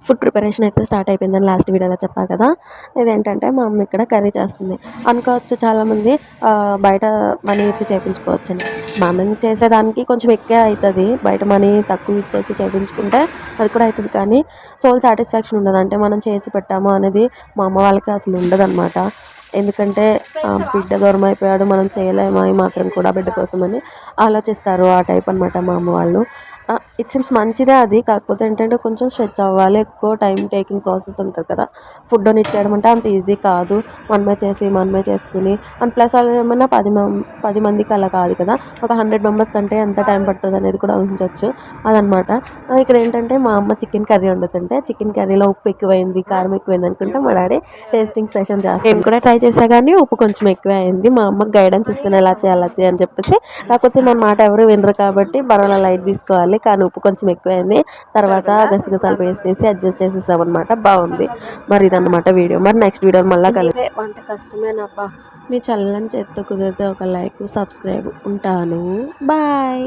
Food preparation అయితే start అయిపోయిందని last వీడియోలో చెప్పా కదా. ఇదేంటంటే మా అమ్మ ఇక్కడ కర్రీ చేస్తుంది. అనుకోవచ్చు చాలామంది బయట మనీ ఇచ్చి చేయించుకోవచ్చని. మనం చేసేదానికి కొంచెం ఎక్కువ అవుతుంది, బయట మనీ తక్కువ ఇచ్చేసి చేయించుకుంటే అది కూడా అవుతుంది. కానీ సోల్ సాటిస్ఫాక్షన్ ఉండదు. అంటే మనం చేసి పెట్టాము అనేది మా అమ్మ వాళ్ళకి అసలు ఉండదన్నమాట. ఎందుకంటే బిడ్డ దూరం అయిపోయాడు, మనం చేయలేమా ఈ మాత్రం కూడా బిడ్డ కోసమని ఆలోచిస్తారు. ఆ టైప్ అనమాట మా అమ్మ వాళ్ళు. ఇట్ సిమ్స్ మంచిదే అది. కాకపోతే ఏంటంటే కొంచెం స్ట్రెచ్ అవ్వాలి, ఎక్కువ టైం టేకింగ్ ప్రాసెస్ ఉంటుంది కదా. ఫుడ్ అని ఇచ్చేయడం అంటే అంత ఈజీ కాదు. మనమే చేసుకుని అండ్ ప్లస్ అది ఏమన్నా 10 మందికి అలా కాదు కదా, ఒక 100 మెంబర్స్ కంటే ఎంత టైం పడుతుంది అనేది కూడా ఊహించవచ్చు. అదనమాట. ఇక్కడ ఏంటంటే మా అమ్మ చికెన్ కర్రీ వండుతుంటే చికెన్ కర్రీలో ఉప్పు ఎక్కువైంది, కారం ఎక్కువైంది అనుకుంటే మా డాడీ టేస్టింగ్ సెషన్ చేస్తాను. నేను కూడా ట్రై చేసా కానీ ఉప్పు కొంచెం ఎక్కువే అయింది. మా అమ్మకి గైడెన్స్ ఇస్తున్నా ఎలా చేయాలి అని చెప్పేసి. కాకపోతే మన మాట ఎవరు వినరు కాబట్టి బరోలా లైట్ తీసుకోవాలి. కానీ ఉప్పు కొంచెం ఎక్కువైంది. తర్వాత గసగసాలు పేస్ట్ వేసి అడ్జస్ట్ చేసేసామన్నమాట. బాగుంది. మరి ఇదన్నమాట వీడియో. మరి నెక్స్ట్ వీడియో మళ్ళీ కలిపి వంట కష్టమేనబ్బా. మీ చల్లని చేత్తో కుదిరితే ఒక లైక్, సబ్స్క్రైబ్. ఉంటాను. బాయ్.